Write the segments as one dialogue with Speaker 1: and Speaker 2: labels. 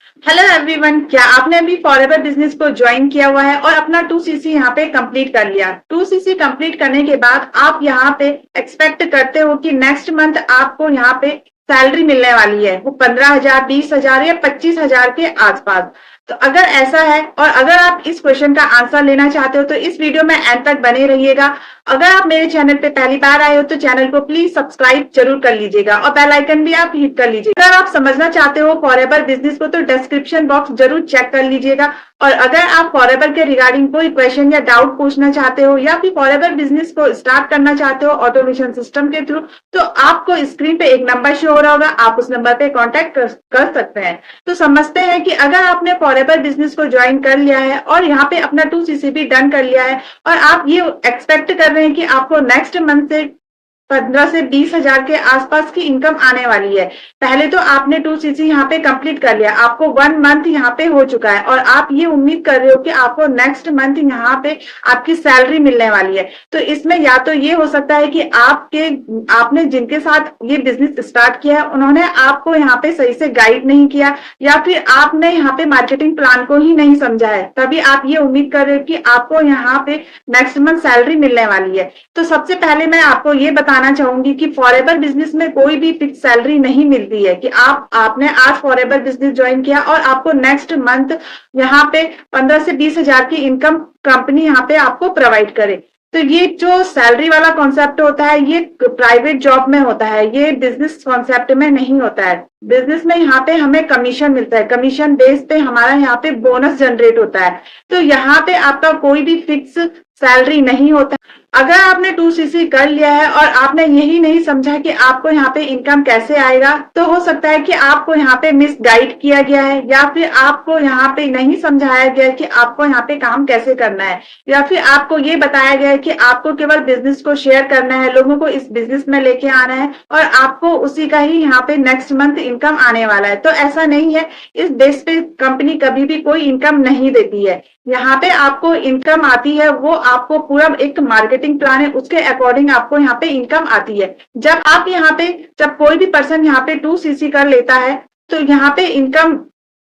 Speaker 1: Hello everyone, क्या आपने अभी फॉरएवर बिजनेस को ज्वाइन किया हुआ है और अपना 2cc यहाँ पे कंप्लीट कर लिया। 2cc कंप्लीट करने के बाद आप यहाँ पे एक्सपेक्ट करते हो कि नेक्स्ट मंथ आपको यहाँ पे सैलरी मिलने वाली है, वो 15,000, 20,000 या 25,000 के आसपास। तो अगर ऐसा है और अगर आप इस क्वेश्चन का आंसर लेना चाहते हो तो इस वीडियो में एंड तक बने रहिएगा। अगर आप मेरे चैनल पे पहली बार आए हो तो चैनल को प्लीज सब्सक्राइब जरूर कर लीजिएगा और बेल आइकन भी आप हिट कर लीजिएगा। अगर आप समझना चाहते हो फॉरएवर बिजनेस को तो डिस्क्रिप्शन बॉक्स जरूर चेक कर लीजिएगा। और अगर आप फॉरएवर के रिगार्डिंग कोई क्वेश्चन या डाउट पूछना चाहते हो या फिर फॉरएवर बिजनेस को स्टार्ट करना चाहते हो ऑटोमेशन सिस्टम के थ्रू, तो आपको स्क्रीन पे एक नंबर शो हो रहा होगा, आप उस नंबर पे कॉन्टेक्ट कर सकते हैं। तो समझते हैं कि अगर आपने फॉरएवर बिजनेस को ज्वाइन कर लिया है और यहाँ पे अपना 2cc भी डन कर लिया है और आप ये एक्सपेक्ट कर रहे हैं कि आपको नेक्स्ट मंथ से 15 से 20,000 के आसपास की इनकम आने वाली है। पहले तो आपने 2cc यहाँ पे कंप्लीट कर लिया, आपको 1 मंथ यहाँ पे हो चुका है और आप ये उम्मीद कर रहे हो कि आपको नेक्स्ट मंथ यहाँ पे आपकी सैलरी मिलने वाली है। तो इसमें या तो ये हो सकता है कि आपने जिनके साथ ये बिजनेस स्टार्ट किया है उन्होंने आपको यहाँ पे सही से गाइड नहीं किया या फिर आपने यहाँ पे मार्केटिंग प्लान को ही नहीं समझा है, तभी आप ये उम्मीद कर रहे हो कि आपको यहाँ पे नेक्स्ट मंथ सैलरी मिलने वाली है। तो सबसे पहले मैं आपको ये बताना चाहूंगी कि फॉरएवर बिजनेस में कोई भी फिक्स सैलरी नहीं मिलती है कि आपने आज फॉरएवर बिजनेस ज्वाइन किया और आपको नेक्स्ट मंथ यहाँ पे 15 से 20,000 की इनकम कंपनी यहाँ पे आपको प्रोवाइड करे। तो ये जो सैलरी वाला कॉन्सेप्ट होता है ये प्राइवेट जॉब में होता है, ये बिजनेस कॉन्सेप्ट में नहीं होता है। बिजनेस में यहाँ पे हमें कमीशन मिलता है, कमीशन बेस पे हमारा यहाँ पे बोनस जनरेट होता है। तो यहाँ पे आपका कोई भी फिक्स सैलरी नहीं होता। अगर आपने 2cc कर लिया है और आपने यही नहीं समझा कि आपको यहाँ पे इनकम कैसे आएगा, तो हो सकता है कि आपको यहाँ पे मिस गाइड किया गया है या फिर आपको यहाँ पे नहीं समझाया गया कि आपको यहाँ पे काम कैसे करना है, या फिर आपको ये बताया गया है कि आपको केवल बिजनेस को शेयर करना है, लोगों को इस बिजनेस में लेके आना है और आपको उसी का ही यहाँ पे नेक्स्ट मंथ इनकम आने वाला है। तो ऐसा नहीं है, इस बेस पे कंपनी कभी भी कोई इनकम नहीं देती है। यहाँ पे आपको इनकम आती है वो आपको पूरा एक मार्केटिंग प्लान है उसके अकॉर्डिंग आपको यहाँ पे इनकम आती है। जब कोई भी पर्सन यहाँ पे 2cc कर लेता है तो यहाँ पे इनकम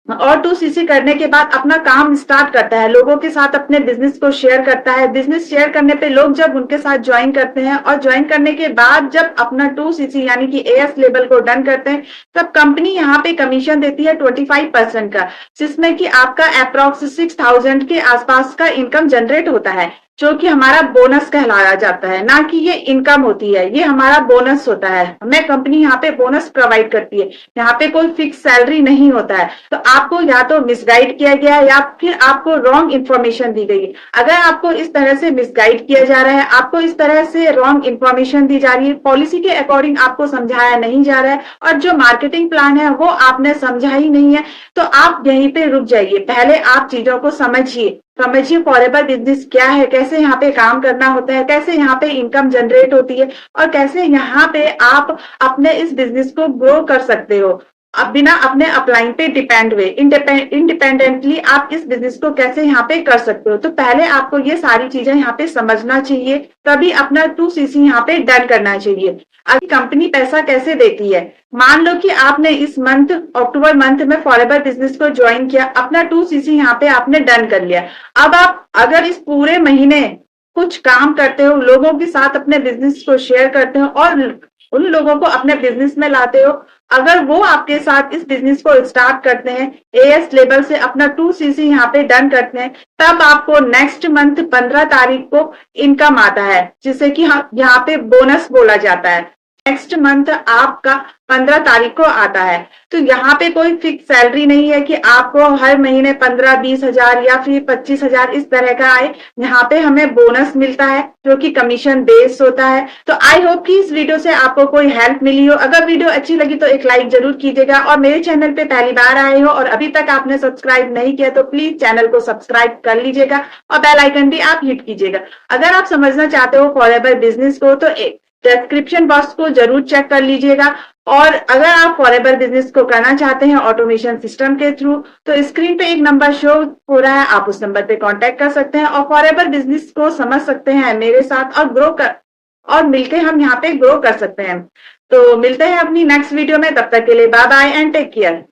Speaker 1: और 2cc करने के बाद अपना काम स्टार्ट करता है, लोगों के साथ अपने बिजनेस को शेयर करता है। बिजनेस शेयर करने पे लोग जब उनके साथ ज्वाइन करते हैं और ज्वाइन करने के बाद जब अपना 2cc यानी कि AS लेवल को डन करते हैं, तब कंपनी यहाँ पे कमीशन देती है 25% का, जिसमें कि आपका अप्रोक्स 6,000 के आसपास का इनकम जनरेट होता है, जो कि हमारा बोनस कहलाया जाता है। ना कि ये इनकम होती है, ये हमारा बोनस होता है। हमें कंपनी यहाँ पे बोनस प्रोवाइड करती है, यहाँ पे कोई फिक्स सैलरी नहीं होता है। तो आपको या तो मिसगाइड किया गया है या फिर आपको रॉन्ग इन्फॉर्मेशन दी गई है। अगर आपको इस तरह से मिसगाइड किया जा रहा है, आपको इस तरह से रॉन्ग इन्फॉर्मेशन दी जा रही है, पॉलिसी के अकॉर्डिंग आपको समझाया नहीं जा रहा है और जो मार्केटिंग प्लान है वो आपने समझा ही नहीं है, तो आप यहीं पे रुक जाइए। पहले आप चीजों को समझिए फॉरएवर बिजनेस क्या है, कैसे यहाँ पे काम करना होता है, कैसे यहाँ पे इनकम जनरेट होती है और कैसे यहाँ पे आप अपने इस बिजनेस को ग्रो कर सकते हो अब बिना अपने अपलाइन पे डिपेंड हुए। इंडिपेंडेंटली आप इस बिजनेस को कैसे यहाँ पे कर सकते हो। तो पहले आपको ये सारी चीजें यहाँ पे समझना चाहिए, तभी अपना 2cc यहाँ पे डन करना चाहिए। अभी कंपनी पैसा कैसे देती है, मान लो कि आपने इस मंथ अक्टूबर मंथ में फॉरएवर बिजनेस को ज्वाइन किया, अपना 2cc यहाँ पे आपने डन कर लिया। अब आप अगर इस पूरे महीने कुछ काम करते हो, लोगों के साथ अपने बिजनेस को शेयर करते हो और उन लोगों को अपने बिजनेस में लाते हो, अगर वो आपके साथ इस बिजनेस को स्टार्ट करते हैं, AS लेवल से अपना 2cc यहाँ पे डन करते हैं, तब आपको नेक्स्ट मंथ 15 तारीख को इनकम आता है, जिसे कि यहाँ पे बोनस बोला जाता है। नेक्स्ट मंथ आपका 15 तारीख को आता है। तो यहाँ पे कोई फिक्स सैलरी नहीं है कि आपको हर महीने 15-20,000 या फिर 25,000 इस तरह का आए। यहाँ पे हमें बोनस मिलता है जो कि कमीशन बेस्ड होता है। तो आई होप कि इस वीडियो से आपको कोई हेल्प मिली हो। अगर वीडियो अच्छी लगी तो एक लाइक जरूर कीजिएगा और मेरे चैनल पे पहली बार आए हो और अभी तक आपने सब्सक्राइब नहीं किया तो प्लीज चैनल को सब्सक्राइब कर लीजिएगा और बेल आइकन भी आप हिट कीजिएगा। अगर आप समझना चाहते हो फॉरएवर बिजनेस को तो डिस्क्रिप्शन बॉक्स को जरूर चेक कर लीजिएगा। और अगर आप फॉरएवर बिजनेस को करना चाहते हैं ऑटोमेशन सिस्टम के थ्रू, तो स्क्रीन पे एक नंबर शो हो रहा है, आप उस नंबर पे कांटेक्ट कर सकते हैं और फॉरएवर बिजनेस को समझ सकते हैं मेरे साथ और मिलके हम यहाँ पे ग्रो कर सकते हैं। तो मिलते हैं अपनी नेक्स्ट वीडियो में, तब तक के लिए bye bye and take care.